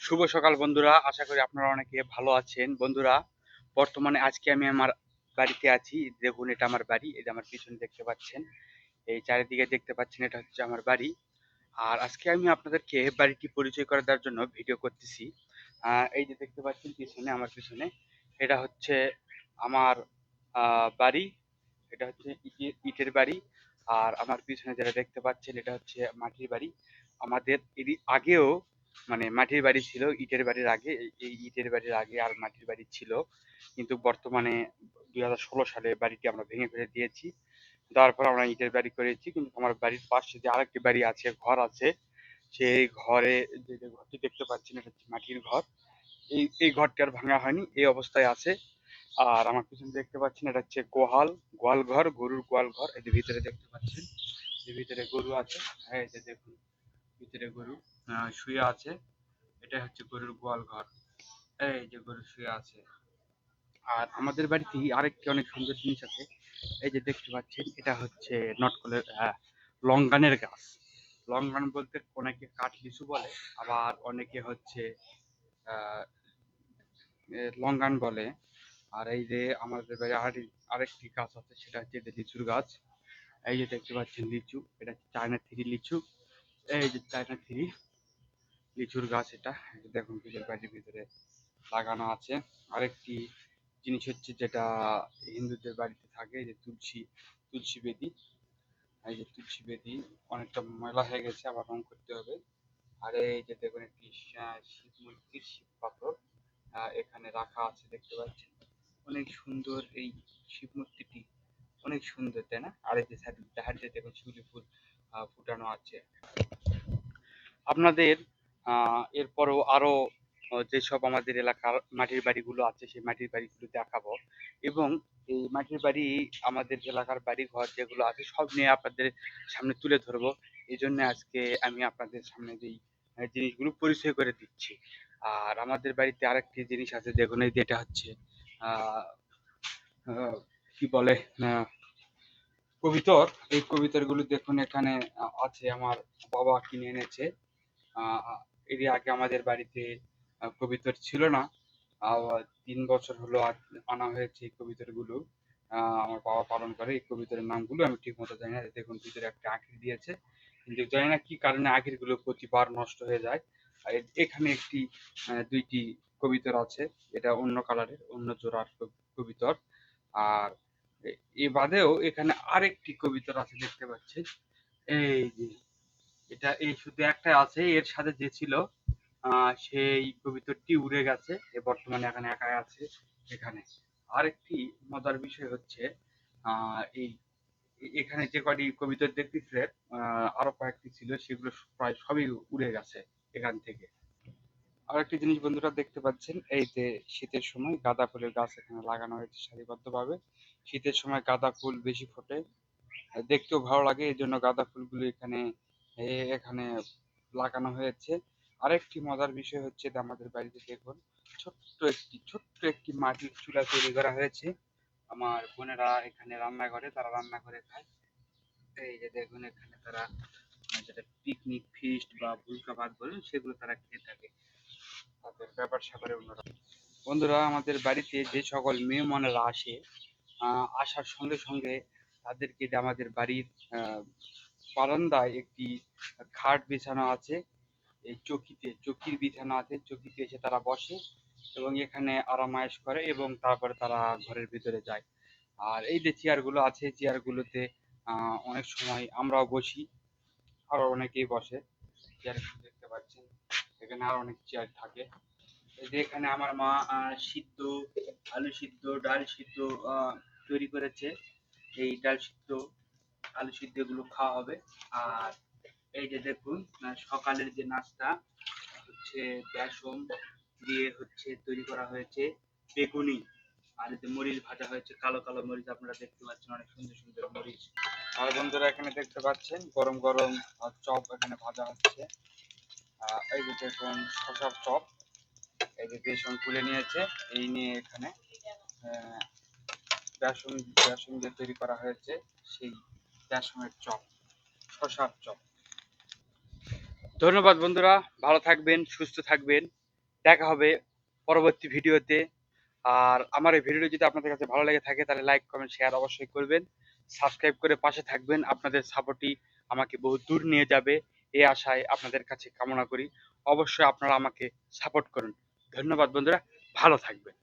শুভ সকাল বন্ধুরা, আশা করি আপনারা অনেকে ভালো আছেন। বন্ধুরা, বর্তমানে আজকে আমি আমার বাড়িতে আছি। দেখুন, এটা আমার বাড়ি। এই যে আমার পিছনে দেখতে পাচ্ছেন, এই চারিদিকে দেখতে পাচ্ছেন, এটা হচ্ছে আমার বাড়ি। আর আজকে আমি আপনাদেরকে বাড়িটি পরিচয় করে দেওয়ার জন্য ভিডিও করতেছি। এই যে দেখতে পাচ্ছেন পিছনে, আমার পিছনে, এটা হচ্ছে আমার বাড়ি। এটা হচ্ছে ইটের বাড়ি। আর আমার পিছনে যেটা দেখতে পাচ্ছেন, এটা হচ্ছে মাটির বাড়ি। আমাদের এরই আগেও মানে মাটির বাড়ি ছিল, ইটের বাড়ির আগে। এই ইটের বাড়ির আগে আর মাটির বাড়ি ছিল, কিন্তু বর্তমানে 2016 সালে বাড়িটি আমরা ভেঙে ফেলে দিয়েছি। তারপর আমরা ইটের বাড়ি করেছি। কিন্তু আমার বাড়ির পাশে যে আরেকটি বাড়ি আছে, ঘর আছে, সেই ঘরে যে ঘরটি দেখতে পাচ্ছেন, এটা হচ্ছে মাটির ঘর। এই ঘরটি আর ভাঙা হয়নি, এই অবস্থায় আছে। আর আমার পিছনে দেখতে পাচ্ছেন, এটা হচ্ছে গোয়াল ঘর, গরুর গোয়াল ঘর। এই যে ভিতরে দেখতে পাচ্ছেন, যে ভিতরে গরু আছে। এই যে দেখুন, ভিতরে গরু শুয়ে আছে। এটা হচ্ছে গরুর গোয়াল ঘর। এই যে গরু শুয়ে আছে। আর আমাদের বাড়িতে আরেকটি অনেক সুন্দর জিনিস আছে। এই যে দেখতে পাচ্ছেন, এটা হচ্ছে নটকলের লঙ্গানের গাছ। লঙ্গান বলতে অনেকে কাঠ লিচু বলে, আবার অনেকে হচ্ছে আহ লঙ্গান বলে। আর এই যে আমাদের বাড়ি আরেকটি গাছ আছে, সেটা হচ্ছে যে লিচুর গাছ। এই যে দেখতে পাচ্ছেন লিচু, এটা হচ্ছে চায়না থ্রি লিচু। এই যে চায়না থ্রি লিচুর গাছ এটা। এই যে দেখুন, নিজের বাড়ির ভিতরে লাগানো আছে। আরেকটি জিনিস হচ্ছে, যেটা হিন্দুদের বাড়িতে থাকে, এই যে তুলসী বেদি। এই যে তুলসী বেদি অনেকটা ময়লা হয়ে গেছে, আবার রং করতে হবে। আর এই যে দেখুন, একটি শিব মূর্তির শিব পাথর এখানে রাখা আছে, দেখতে পাচ্ছেন। অনেক সুন্দর এই শিব মূর্তিটি, অনেক সুন্দর, তাই না? আর এই যে সাইডে দেখুন, শিউলি ফুল ফুটানো আছে। আপনাদের এরপরও আরো যেসব আমাদের এলাকার মাটির বাড়িগুলো আছে, সেই মাটির বাড়িগুলো দেখাবো। এবং এই মাটির বাড়ি, আমাদের এলাকার বাড়ি ঘর যেগুলো আছে, সব নিয়ে আপনাদের সামনে তুলে ধরবো। এই জন্য আজকে আমি আপনাদের সামনে যেই জিনিসগুলো পরিচয় করে দিচ্ছি। আর আমাদের বাড়িতে আরেকটি জিনিস আছে, দেখুন, এই যে এটা হচ্ছে আহ আহ, কি বলে, আহ, কবিতর। এই কবিতরগুলো দেখুন এখানে আছে, আমার বাবা কিনে এনেছে। আহ এর আগে আমাদের বাড়িতে কবিতর ছিল না। 3 বছর হলো আনা হয়েছে এই কবিতরগুলো। আমার বাবা পালন করে। এই কবিতরের নামগুলো আমি ঠিক মতো জানি না। দেখুন, ভিতরে একটা আঁখি দিয়েছে, কিন্তু জানি না কি কারণে আঁখিরগুলো প্রতিবার নষ্ট হয়ে যায়। আর এখানে একটি দুইটি কবিতর আছে, এটা অন্য কালারের, অন্য জোড়ার কবিতর। আর এ বাদেও এখানে আরেকটি কবিতর আছে, দেখতে পাচ্ছেন। এই যে এটা, এই শুধু একটা আছে, এর সাথে যে ছিল সেই কবিতরটি উড়ে গেছে। বর্তমানে এখানে একাই আছে এখানে। আরেকটি মজার বিষয় হচ্ছে, এই এখানে যে কয়টি কবিতর দেখতেছিলেন, আরো কয়েকটি ছিল, সেগুলো প্রায় সবই উড়ে গেছে এখান থেকে। আরেকটি জিনিস বন্ধুরা দেখতে পাচ্ছেন, এই যে শীতের সময় গাঁদা ফুলের গাছ এখানে লাগানো হয়েছে সারিবদ্ধভাবে। শীতের সময় গাঁদা ফুল বেশি ফোটে, দেখতেও ভালো লাগে, এই জন্য গাঁদা ফুলগুলো এখানে লাগানো হয়েছে। আরেকটি মজার বিষয় হচ্ছে যে, আমাদের বাড়িতে দেখুন, ছোট্ট একটি মাটির চুলা তৈরি করা হয়েছে। আমার বোনেরা এখানে রান্না করে, তারা রান্না করে খায়। এই যে দেখুন, এখানে তারা যেটা পিকনিক ফিস্ট বা ভুলকা ভাত বলে, সেগুলো তারা খেয়ে থাকে। তাদের ব্যাপার স্যাপারে অন্যরকম। বন্ধুরা, আমাদের বাড়িতে যে সকল মেহমানেরা আসে, আসার সঙ্গে সঙ্গে তাদেরকে যে আমাদের বাড়ির বারান্দায় একটি খাট বিছানো আছে। এই চকির বিছানা আছে, চকিতে এসে তারা বসে এবং এখানে আরামায়েশ করে, এবং তারপরে তারা ঘরের ভিতরে যায়। আর এই যে চেয়ারগুলো আছে, চেয়ারগুলোতে অনেক সময় আমরাও বসি, আরো অনেকেই বসে। চেয়ারগুলো দেখতে পাচ্ছেন, এখানে আরো অনেক চেয়ার থাকে। এই যে এখানে আমার মা সিদ্ধ, আলু সিদ্ধ, ডাল সিদ্ধ তৈরি করেছে। এই ডাল সিদ্ধ, আলু সিদ্ধ এগুলো খাওয়া হবে। আর এই যে দেখুন, সকালের যে নাস্তা হচ্ছে, বেসন দিয়ে হচ্ছে তৈরি করা হয়েছে বেগুনি। আর এতে মরিচ ভাজা হয়েছে, কালো কালো মরিচ, আপনারা দেখতে পাচ্ছেন, অনেক সুন্দর সুন্দর মরিচ। আর বন্ধুরা, এখানে দেখতে পাচ্ছেন গরম গরম চপ এখানে ভাজা হচ্ছে। এই যে দেখুন, শসার চপ। এই যে বেসন তুলে নিয়েছে, এই নিয়ে এখানে আহ, বেসন বেসন দিয়ে তৈরি করা হয়েছে সেই বেসনের চপ, শসার চপ। ধন্যবাদ বন্ধুরা, ভালো থাকবেন, সুস্থ থাকবেন। দেখা হবে পরবর্তী ভিডিওতে। আর আমার এই ভিডিওটি যদি আপনাদের কাছে ভালো লেগে থাকে তাহলে লাইক কমেন্ট শেয়ার অবশ্যই করবেন, সাবস্ক্রাইব করে পাশে থাকবেন। আপনাদের সাপোর্টই আমাকে বহু দূর নিয়ে যাবে, এই আশায় আপনাদের কাছে কামনা করি। অবশ্যই আপনারা আমাকে সাপোর্ট করুন। ধন্যবাদ বন্ধুরা, ভালো থাকবেন।